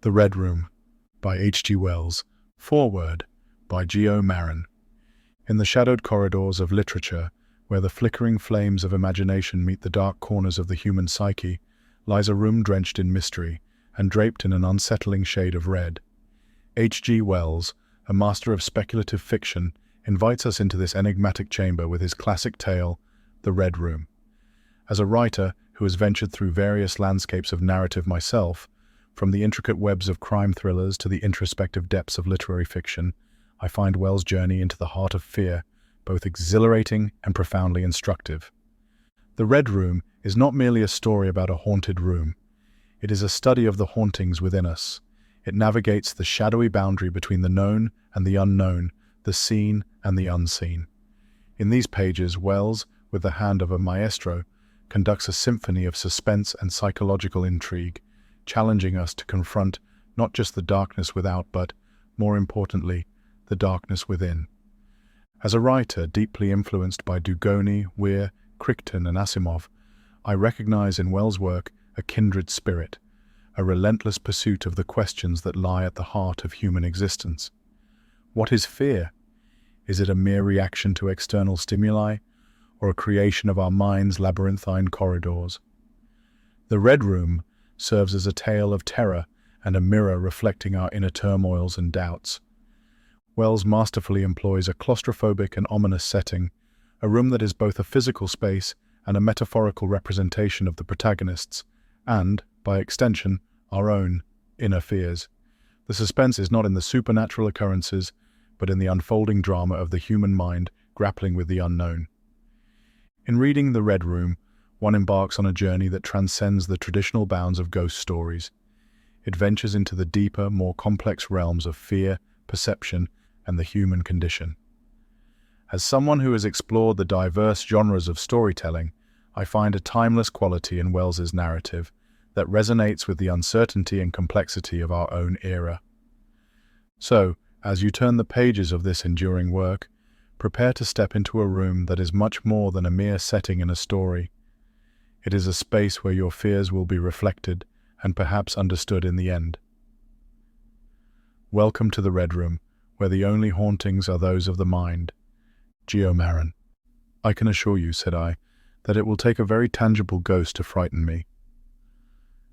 The Red Room, by H.G. Wells. Foreword, by Geo Marin. In the shadowed corridors of literature, where the flickering flames of imagination meet the dark corners of the human psyche, lies a room drenched in mystery and draped in an unsettling shade of red. H.G. Wells, a master of speculative fiction, invites us into this enigmatic chamber with his classic tale, The Red Room. As a writer who has ventured through various landscapes of narrative myself, from the intricate webs of crime thrillers to the introspective depths of literary fiction, I find Wells' journey into the heart of fear both exhilarating and profoundly instructive. The Red Room is not merely a story about a haunted room. It is a study of the hauntings within us. It navigates the shadowy boundary between the known and the unknown, the seen and the unseen. In these pages, Wells, with the hand of a maestro, conducts a symphony of suspense and psychological intrigue, challenging us to confront not just the darkness without, but, more importantly, the darkness within. As a writer deeply influenced by Dugoni, Weir, Crichton, and Asimov, I recognize in Wells' work a kindred spirit, a relentless pursuit of the questions that lie at the heart of human existence. What is fear? Is it a mere reaction to external stimuli, or a creation of our mind's labyrinthine corridors? The Red Room serves as a tale of terror and a mirror reflecting our inner turmoils and doubts. Wells masterfully employs a claustrophobic and ominous setting, a room that is both a physical space and a metaphorical representation of the protagonist's, and, by extension, our own inner fears. The suspense is not in the supernatural occurrences, but in the unfolding drama of the human mind grappling with the unknown. In reading The Red Room, one embarks on a journey that transcends the traditional bounds of ghost stories. It ventures into the deeper, more complex realms of fear, perception, and the human condition. As someone who has explored the diverse genres of storytelling, I find a timeless quality in Wells's narrative that resonates with the uncertainty and complexity of our own era. So, as you turn the pages of this enduring work, prepare to step into a room that is much more than a mere setting in a story. It is a space where your fears will be reflected and perhaps understood in the end. Welcome to the Red Room, where the only hauntings are those of the mind. Geo Marin. I can assure you, said I, that it will take a very tangible ghost to frighten me.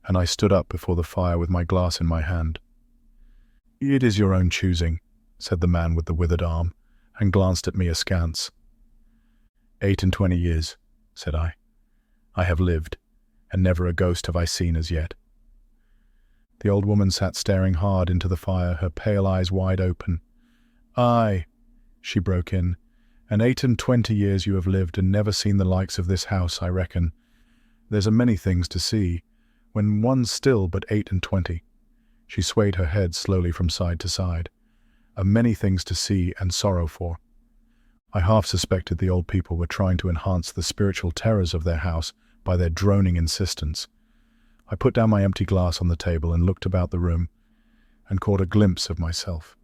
And I stood up before the fire with my glass in my hand. It is your own choosing, said the man with the withered arm, and glanced at me askance. 28 years, said I. I have lived, and never a ghost have I seen as yet. The old woman sat staring hard into the fire, her pale eyes wide open. Aye, she broke in, and 28 years you have lived and never seen the likes of this house, I reckon. There's a many things to see, when one's still but 28. She swayed her head slowly from side to side. A many things to see and sorrow for. I half suspected the old people were trying to enhance the spiritual terrors of their house by their droning insistence. I put down my empty glass on the table and looked about the room, and caught a glimpse of myself,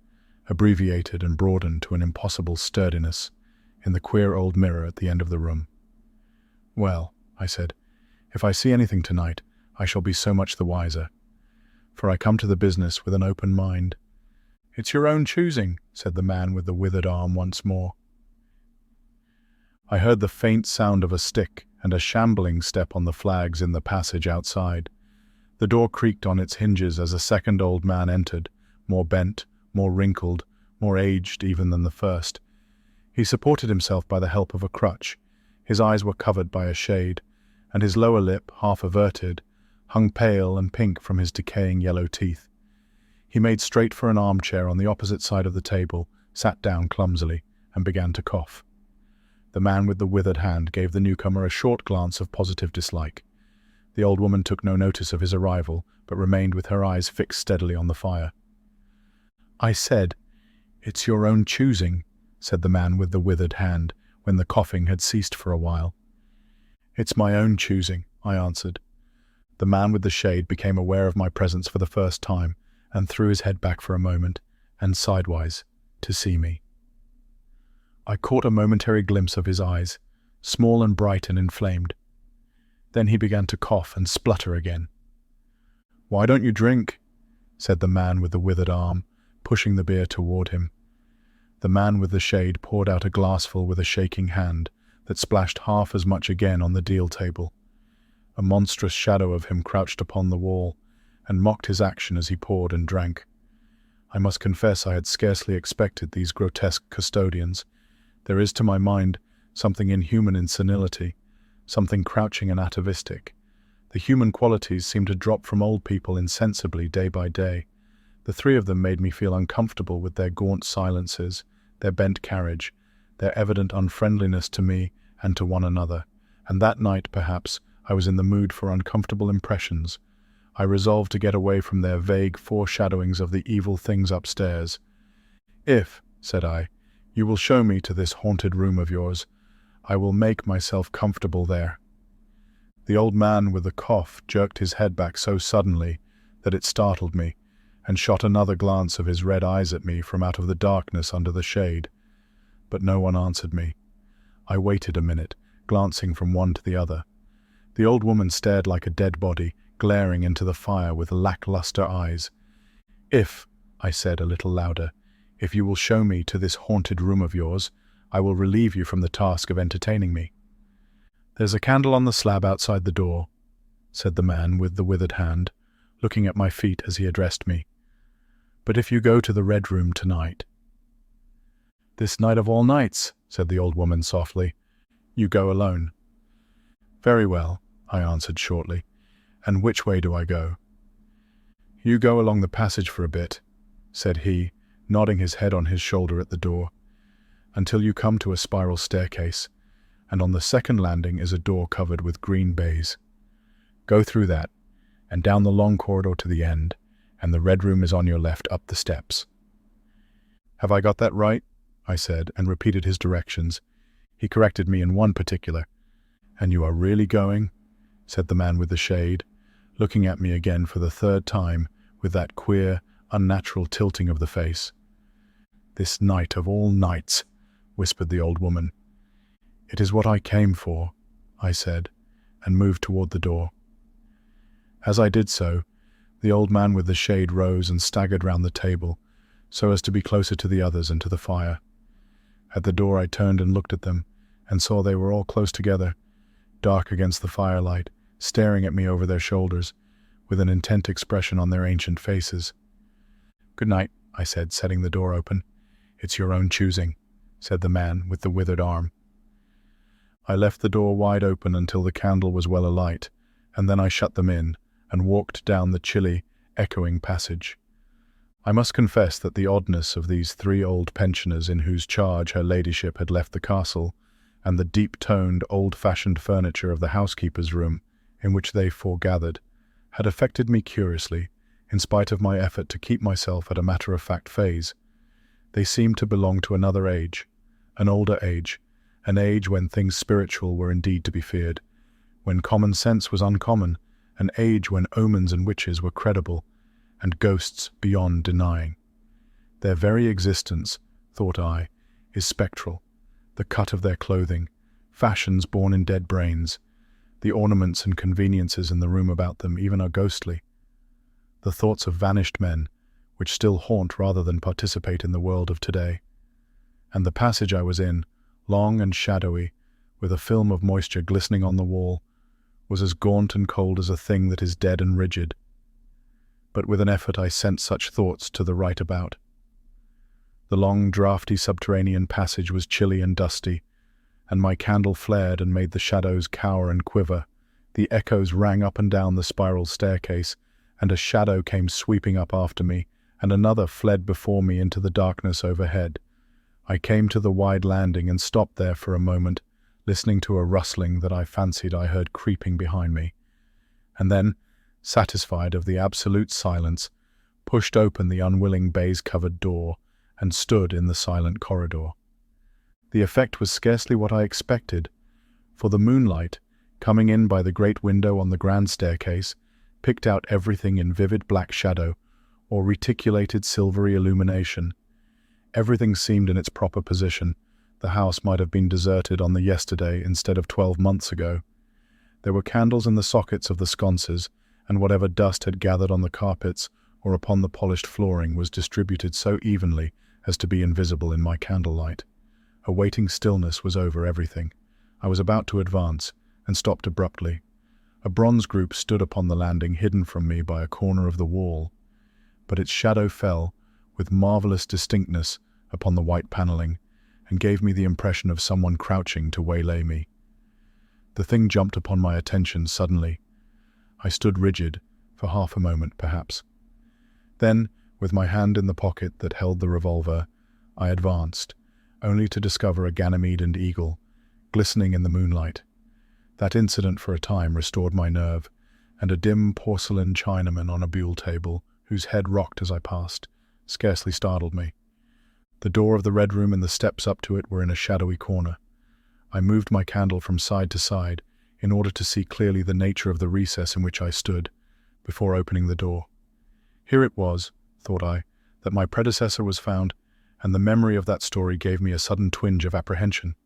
abbreviated and broadened to an impossible sturdiness, in the queer old mirror at the end of the room. Well, I said, if I see anything tonight, I shall be so much the wiser, for I come to the business with an open mind. It's your own choosing, said the man with the withered arm once more. I heard the faint sound of a stick and a shambling step on the flags in the passage outside. The door creaked on its hinges as a second old man entered, more bent, more wrinkled, more aged even than the first. He supported himself by the help of a crutch. His eyes were covered by a shade, and his lower lip, half averted, hung pale and pink from his decaying yellow teeth. He made straight for an armchair on the opposite side of the table, sat down clumsily, and began to cough. The man with the withered hand gave the newcomer a short glance of positive dislike. The old woman took no notice of his arrival, but remained with her eyes fixed steadily on the fire. I said, it's your own choosing, said the man with the withered hand, when the coughing had ceased for a while. It's my own choosing, I answered. The man with the shade became aware of my presence for the first time, and threw his head back for a moment, and sidewise, to see me. I caught a momentary glimpse of his eyes, small and bright and inflamed. Then he began to cough and splutter again. "Why don't you drink?" said the man with the withered arm, pushing the beer toward him. The man with the shade poured out a glassful with a shaking hand that splashed half as much again on the deal table. A monstrous shadow of him crouched upon the wall and mocked his action as he poured and drank. I must confess I had scarcely expected these grotesque custodians. There is, to my mind, something inhuman in senility, something crouching and atavistic. The human qualities seem to drop from old people insensibly day by day. The three of them made me feel uncomfortable with their gaunt silences, their bent carriage, their evident unfriendliness to me and to one another, and that night, perhaps, I was in the mood for uncomfortable impressions. I resolved to get away from their vague foreshadowings of the evil things upstairs. "If," said I, "you will show me to this haunted room of yours, I will make myself comfortable there." The old man with the cough jerked his head back so suddenly that it startled me, and shot another glance of his red eyes at me from out of the darkness under the shade. But no one answered me. I waited a minute, glancing from one to the other. The old woman stared like a dead body, glaring into the fire with lackluster eyes. "If," I said a little louder, "if you will show me to this haunted room of yours, I will relieve you from the task of entertaining me." "There's a candle on the slab outside the door," said the man with the withered hand, looking at my feet as he addressed me. "But if you go to the Red Room tonight—" "This night of all nights," said the old woman softly. "You go alone." "Very well," I answered shortly. "And which way do I go?" "You go along the passage for a bit," said he, nodding his head on his shoulder at the door, "until you come to a spiral staircase, and on the second landing is a door covered with green baize. Go through that, and down the long corridor to the end, and the Red Room is on your left up the steps." "Have I got that right?" I said, and repeated his directions. He corrected me in one particular. "And you are really going?" said the man with the shade, looking at me again for the third time with that queer, unnatural tilting of the face. "This night of all nights," whispered the old woman. "It is what I came for," I said, and moved toward the door. As I did so, the old man with the shade rose and staggered round the table, so as to be closer to the others and to the fire. At the door I turned and looked at them, and saw they were all close together, dark against the firelight, staring at me over their shoulders, with an intent expression on their ancient faces. "Good night," I said, setting the door open. "It's your own choosing," said the man with the withered arm. I left the door wide open until the candle was well alight, and then I shut them in and walked down the chilly, echoing passage. I must confess that the oddness of these three old pensioners in whose charge her ladyship had left the castle, and the deep-toned, old-fashioned furniture of the housekeeper's room, in which they foregathered, had affected me curiously, in spite of my effort to keep myself at a matter-of-fact phase. They seemed to belong to another age, an older age, an age when things spiritual were indeed to be feared, when common sense was uncommon, an age when omens and witches were credible, and ghosts beyond denying. Their very existence, thought I, is spectral. The cut of their clothing, fashions born in dead brains, the ornaments and conveniences in the room about them even are ghostly. The thoughts of vanished men, which still haunt rather than participate in the world of today. And the passage I was in, long and shadowy, with a film of moisture glistening on the wall, was as gaunt and cold as a thing that is dead and rigid. But with an effort I sent such thoughts to the right about. The long, draughty subterranean passage was chilly and dusty, and my candle flared and made the shadows cower and quiver. The echoes rang up and down the spiral staircase, and a shadow came sweeping up after me, and another fled before me into the darkness overhead. I came to the wide landing and stopped there for a moment, listening to a rustling that I fancied I heard creeping behind me, and then, satisfied of the absolute silence, pushed open the unwilling baize-covered door and stood in the silent corridor. The effect was scarcely what I expected, for the moonlight, coming in by the great window on the grand staircase, picked out everything in vivid black shadow or reticulated silvery illumination. Everything seemed in its proper position. The house might have been deserted on the yesterday instead of 12 months ago. There were candles in the sockets of the sconces, and whatever dust had gathered on the carpets or upon the polished flooring was distributed so evenly as to be invisible in my candlelight. A waiting stillness was over everything. I was about to advance, and stopped abruptly. A bronze group stood upon the landing, hidden from me by a corner of the wall, but its shadow fell, with marvelous distinctness, upon the white paneling, and gave me the impression of someone crouching to waylay me. The thing jumped upon my attention suddenly. I stood rigid, for half a moment perhaps. Then, with my hand in the pocket that held the revolver, I advanced, only to discover a Ganymede and eagle, glistening in the moonlight. That incident for a time restored my nerve, and a dim porcelain Chinaman on a buhl table, whose head rocked as I passed, scarcely startled me. The door of the Red Room and the steps up to it were in a shadowy corner. I moved my candle from side to side in order to see clearly the nature of the recess in which I stood, before opening the door. Here it was, thought I, that my predecessor was found, and the memory of that story gave me a sudden twinge of apprehension.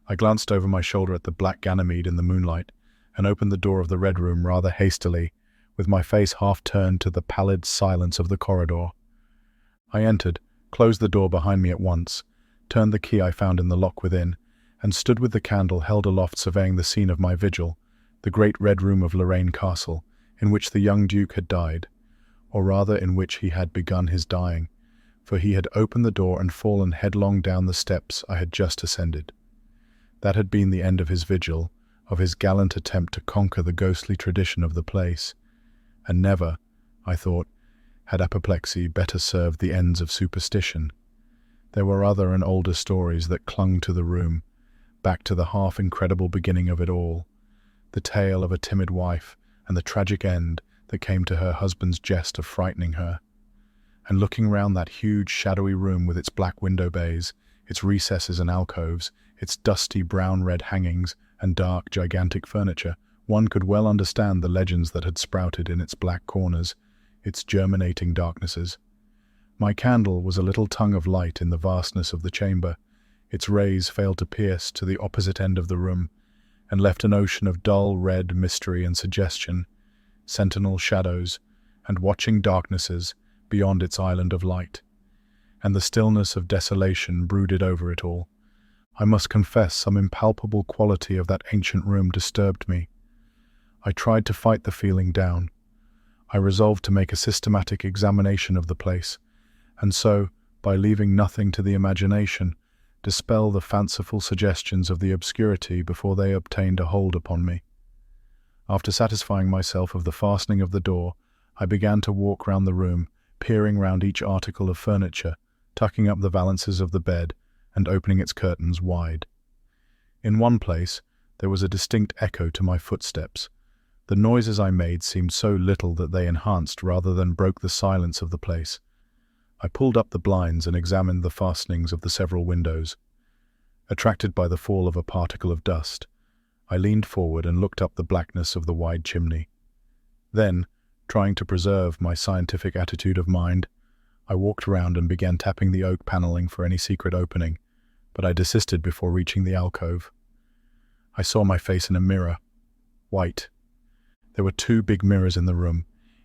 I glanced over my shoulder at the black Ganymede in the moonlight, and opened the door of the Red Room rather hastily, with my face half turned to the pallid silence of the corridor. I entered, closed the door behind me at once, turned the key I found in the lock within, and stood with the candle held aloft surveying the scene of my vigil, the great Red Room of Lorraine Castle, in which the young Duke had died, or rather in which he had begun his dying, for he had opened the door and fallen headlong down the steps I had just ascended. That had been the end of his vigil, of his gallant attempt to conquer the ghostly tradition of the place, and never, I thought, had apoplexy better served the ends of superstition. There were other and older stories that clung to the room, back to the half-incredible beginning of it all, the tale of a timid wife and the tragic end that came to her husband's jest of frightening her. And looking round that huge shadowy room with its black window bays, its recesses and alcoves, its dusty brown-red hangings and dark, gigantic furniture, one could well understand the legends that had sprouted in its black corners, its germinating darknesses. My candle was a little tongue of light in the vastness of the chamber. Its rays failed to pierce to the opposite end of the room, and left an ocean of dull red mystery and suggestion, sentinel shadows, and watching darknesses beyond its island of light. And the stillness of desolation brooded over it all. I must confess some impalpable quality of that ancient room disturbed me. I tried to fight the feeling down. I resolved to make a systematic examination of the place, and so, by leaving nothing to the imagination, dispel the fanciful suggestions of the obscurity before they obtained a hold upon me. After satisfying myself of the fastening of the door, I began to walk round the room, peering round each article of furniture, tucking up the valances of the bed, and opening its curtains wide. In one place, there was a distinct echo to my footsteps. The noises I made seemed so little that they enhanced rather than broke the silence of the place. I pulled up the blinds and examined the fastenings of the several windows. Attracted by the fall of a particle of dust, I leaned forward and looked up the blackness of the wide chimney. Then, trying to preserve my scientific attitude of mind, I walked round and began tapping the oak paneling for any secret opening, but I desisted before reaching the alcove. I saw my face in a mirror, white. There were 2 big mirrors in the room,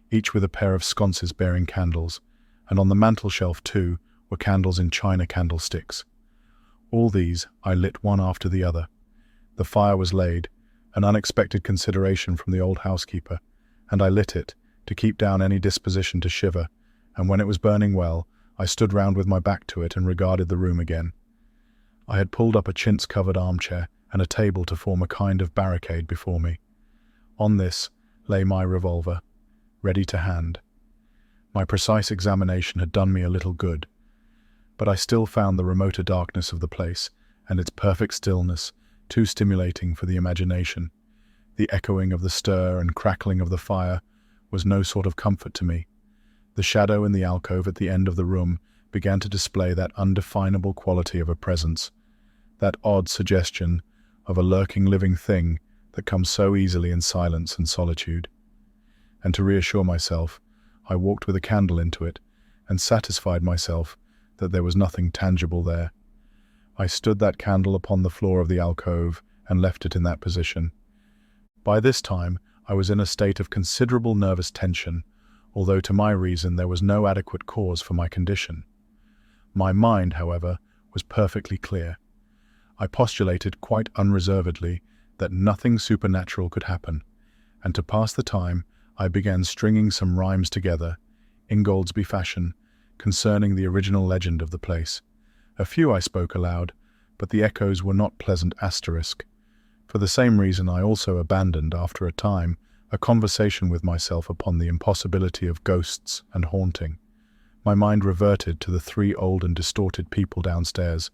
each with a pair of sconces bearing candles, and on the mantel-shelf, too, were candles in china candlesticks. All these I lit one after the other. The fire was laid, an unexpected consideration from the old housekeeper, and I lit it, to keep down any disposition to shiver, and when it was burning well, I stood round with my back to it and regarded the room again. I had pulled up a chintz-covered armchair and a table to form a kind of barricade before me. On this lay my revolver, ready to hand. My precise examination had done me a little good, but I still found the remoter darkness of the place, and its perfect stillness, too stimulating for the imagination. The echoing of the stir and crackling of the fire was no sort of comfort to me. The shadow in the alcove at the end of the room began to display that undefinable quality of a presence, that odd suggestion of a lurking living thing that comes so easily in silence and solitude. And to reassure myself, I walked with a candle into it, and satisfied myself that there was nothing tangible there. I stood that candle upon the floor of the alcove and left it in that position. By this time, I was in a state of considerable nervous tension, although to my reason there was no adequate cause for my condition. My mind, however, was perfectly clear. I postulated quite unreservedly that nothing supernatural could happen, and to pass the time I began stringing some rhymes together, Ingoldsby fashion, concerning the original legend of the place. A few I spoke aloud, but the echoes were not pleasant asterisk. For the same reason I also abandoned, after a time, a conversation with myself upon the impossibility of ghosts and haunting. My mind reverted to the 3 old and distorted people downstairs,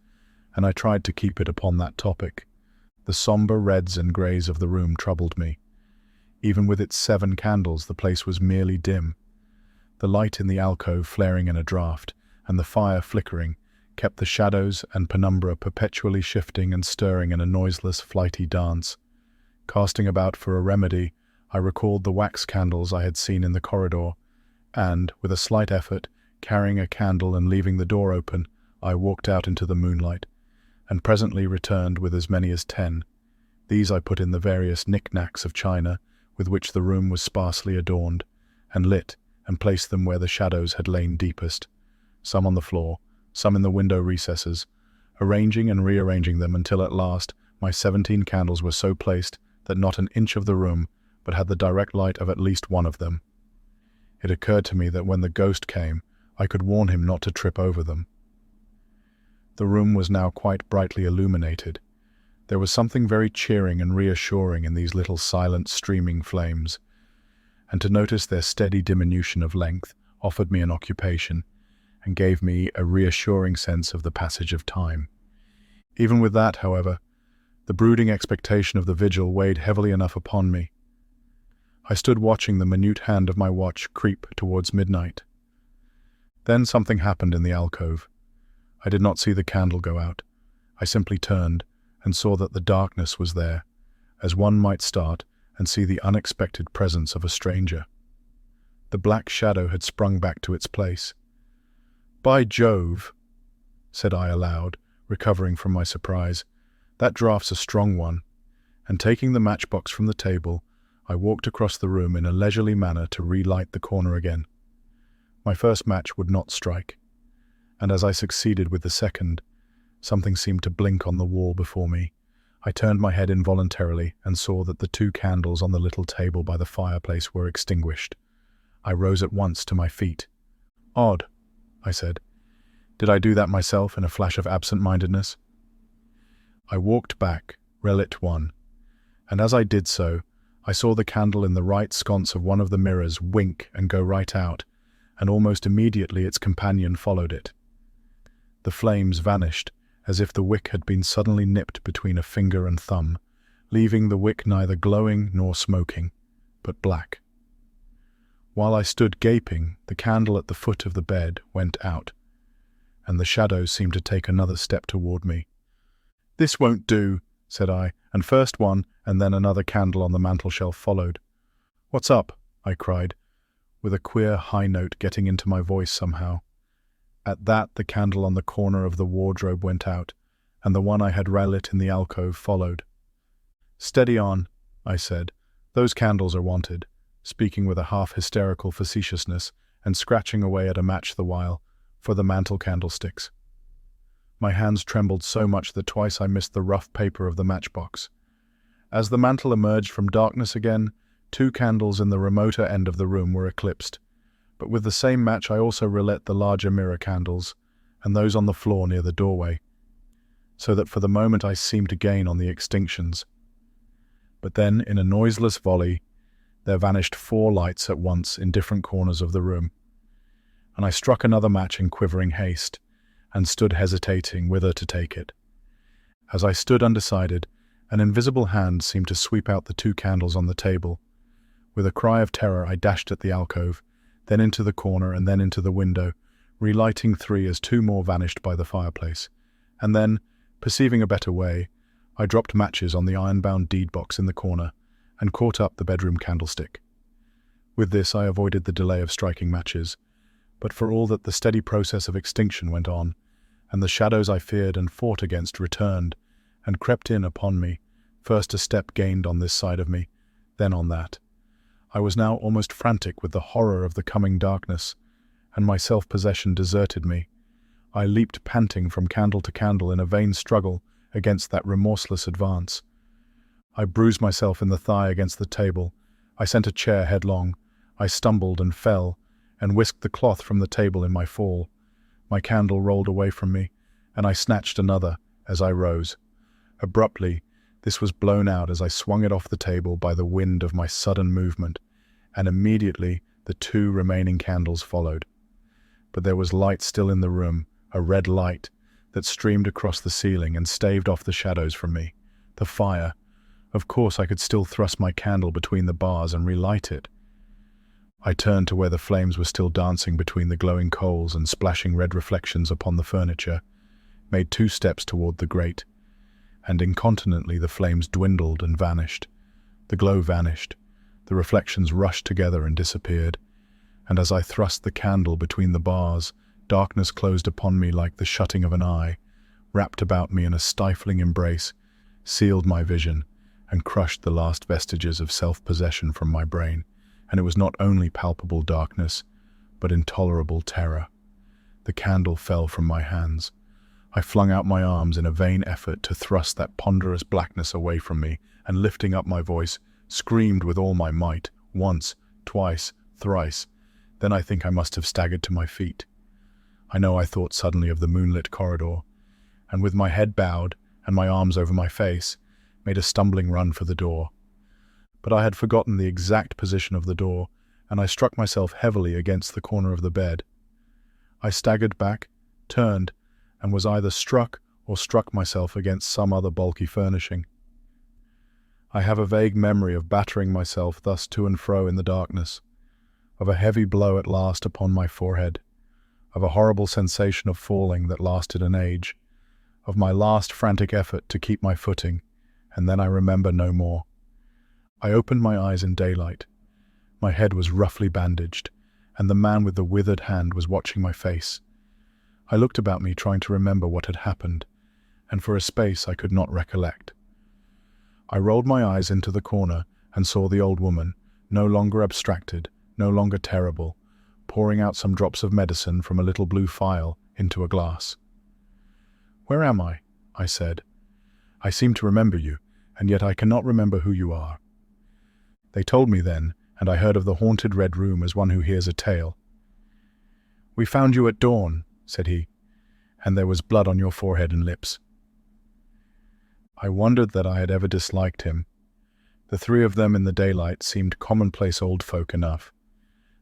and I tried to keep it upon that topic. The sombre reds and greys of the room troubled me. Even with its 7 candles, the place was merely dim. The light in the alcove flaring in a draught, and the fire flickering, kept the shadows and penumbra perpetually shifting and stirring in a noiseless, flighty dance. Casting about for a remedy, I recalled the wax candles I had seen in the corridor, and, with a slight effort, carrying a candle and leaving the door open, I walked out into the moonlight, and presently returned with as many as 10. These I put in the various knick-knacks of china, with which the room was sparsely adorned, and lit, and placed them where the shadows had lain deepest, some on the floor, some in the window recesses, arranging and rearranging them until at last my 17 candles were so placed that not an inch of the room but had the direct light of at least one of them. It occurred to me that when the ghost came, I could warn him not to trip over them. The room was now quite brightly illuminated. There was something very cheering and reassuring in these little silent streaming flames, and to notice their steady diminution of length offered me an occupation, and gave me a reassuring sense of the passage of time. Even with that, however, the brooding expectation of the vigil weighed heavily enough upon me. I stood watching the minute hand of my watch creep towards midnight. Then something happened in the alcove. I did not see the candle go out. I simply turned and saw that the darkness was there, as one might start and see the unexpected presence of a stranger. The black shadow had sprung back to its place. "By Jove," said I aloud, recovering from my surprise, "that draft's a strong one," and taking the matchbox from the table, I walked across the room in a leisurely manner to relight the corner again. My first match would not strike, and as I succeeded with the second, something seemed to blink on the wall before me. I turned my head involuntarily and saw that the 2 candles on the little table by the fireplace were extinguished. I rose at once to my feet. "Odd," I said. "Did I do that myself in a flash of absent-mindedness?" I walked back, relit one, and as I did so, I saw the candle in the right sconce of one of the mirrors wink and go right out, and almost immediately its companion followed it. The flames vanished, as if the wick had been suddenly nipped between a finger and thumb, leaving the wick neither glowing nor smoking, but black. While I stood gaping, the candle at the foot of the bed went out, and the shadows seemed to take another step toward me. "This won't do," said I, and first one and then another candle on the mantel-shelf followed. "What's up?" I cried, with a queer high note getting into my voice somehow. At that the candle on the corner of the wardrobe went out, and the one I had relit in the alcove followed. "Steady on," I said. "Those candles are wanted," speaking with a half-hysterical facetiousness and scratching away at a match the while, for the mantel candlesticks. My hands trembled so much that twice I missed the rough paper of the matchbox. As the mantel emerged from darkness again, 2 candles in the remoter end of the room were eclipsed, but with the same match I also relit the larger mirror candles, and those on the floor near the doorway, so that for the moment I seemed to gain on the extinctions. But then, in a noiseless volley, there vanished 4 lights at once in different corners of the room, and I struck another match in quivering haste, and stood hesitating whither to take it. As I stood undecided, an invisible hand seemed to sweep out the 2 candles on the table. With a cry of terror I dashed at the alcove, then into the corner and then into the window, relighting 3 as 2 more vanished by the fireplace, and then, perceiving a better way, I dropped matches on the iron-bound deed-box in the corner, and caught up the bedroom candlestick. With this I avoided the delay of striking matches, but for all that the steady process of extinction went on, and the shadows I feared and fought against returned, and crept in upon me, first a step gained on this side of me, then on that. I was now almost frantic with the horror of the coming darkness, and my self-possession deserted me. I leaped panting from candle to candle in a vain struggle against that remorseless advance. I bruised myself in the thigh against the table. I sent a chair headlong. I stumbled and fell, and whisked the cloth from the table in my fall. My candle rolled away from me, and I snatched another as I rose. Abruptly, this was blown out as I swung it off the table by the wind of my sudden movement, and immediately the 2 remaining candles followed. But there was light still in the room, a red light that streamed across the ceiling and staved off the shadows from me. The fire. Of course I could still thrust my candle between the bars and relight it. I turned to where the flames were still dancing between the glowing coals and splashing red reflections upon the furniture, made 2 steps toward the grate, and incontinently the flames dwindled and vanished. The glow vanished, the reflections rushed together and disappeared, and as I thrust the candle between the bars, darkness closed upon me like the shutting of an eye, wrapped about me in a stifling embrace, sealed my vision, and crushed the last vestiges of self-possession from my brain. And it was not only palpable darkness, but intolerable terror. The candle fell from my hands. I flung out my arms in a vain effort to thrust that ponderous blackness away from me, and lifting up my voice, screamed with all my might, once, twice, thrice. Then I think I must have staggered to my feet. I know I thought suddenly of the moonlit corridor, and with my head bowed and my arms over my face, made a stumbling run for the door. But I had forgotten the exact position of the door, and I struck myself heavily against the corner of the bed. I staggered back, turned, and was either struck or struck myself against some other bulky furnishing. I have a vague memory of battering myself thus to and fro in the darkness, of a heavy blow at last upon my forehead, of a horrible sensation of falling that lasted an age, of my last frantic effort to keep my footing, and then I remember no more. I opened my eyes in daylight. My head was roughly bandaged, and the man with the withered hand was watching my face. I looked about me trying to remember what had happened, and for a space I could not recollect. I rolled my eyes into the corner and saw the old woman, no longer abstracted, no longer terrible, pouring out some drops of medicine from a little blue phial into a glass. "Where am I?" I said. "I seem to remember you, and yet I cannot remember who you are." They told me then, and I heard of the haunted red room as one who hears a tale. "We found you at dawn," said he, "and there was blood on your forehead and lips." I wondered that I had ever disliked him. The 3 of them in the daylight seemed commonplace old folk enough.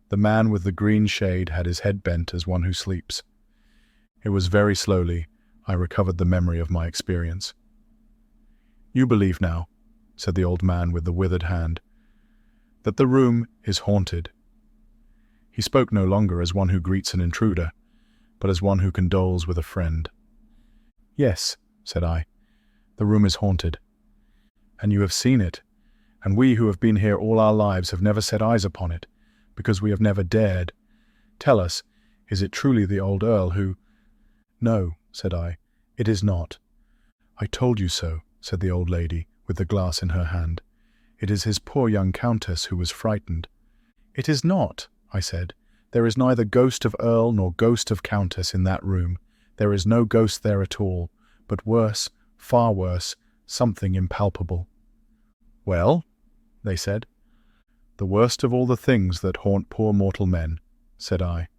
The man with the green shade had his head bent as one who sleeps. It was very slowly I recovered the memory of my experience. "You believe now," said the old man with the withered hand, "that the room is haunted." He spoke no longer as one who greets an intruder, but as one who condoles with a friend. "Yes," said I, "the room is haunted." "And you have seen it, and we who have been here all our lives have never set eyes upon it, because we have never dared. Tell us, is it truly the old Earl who—" "No," said I, "it is not." "I told you so," said the old lady, with the glass in her hand. "It is his poor young countess who was frightened." "It is not," I said. "There is neither ghost of Earl nor ghost of countess in that room. There is no ghost there at all, but worse, far worse, something impalpable." "Well?" they said. "The worst of all the things that haunt poor mortal men," said I,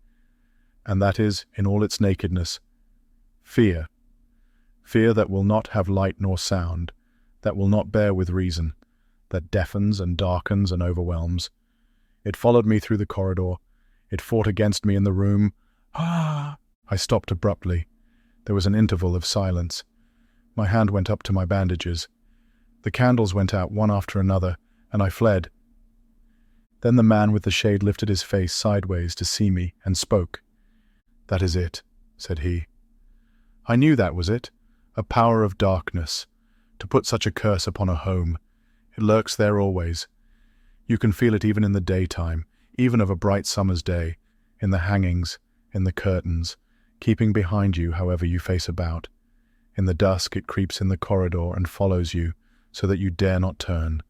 "and that is, in all its nakedness, fear. Fear that will not have light nor sound, that will not bear with reason, that deafens and darkens and overwhelms. It followed me through the corridor. It fought against me in the room. Ah!" I stopped abruptly. There was an interval of silence. My hand went up to my bandages. The candles went out one after another, and I fled. Then the man with the shade lifted his face sideways to see me and spoke. "That is it," said he. "I knew that was it. A power of darkness. To put such a curse upon a home. It lurks there always. You can feel it even in the daytime, even of a bright summer's day, in the hangings, in the curtains, keeping behind you however you face about. In the dusk it creeps in the corridor and follows you, so that you dare not turn.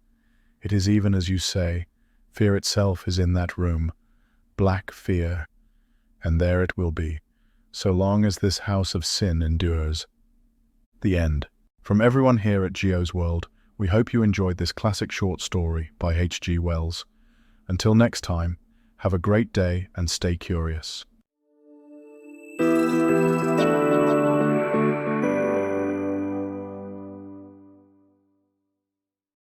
It is even as you say, Fear itself is in that room, black fear, and there it will be, so long as this house of sin endures. The end. From everyone here at Geo's World, we hope you enjoyed this classic short story by H.G. Wells. Until next time, have a great day and stay curious.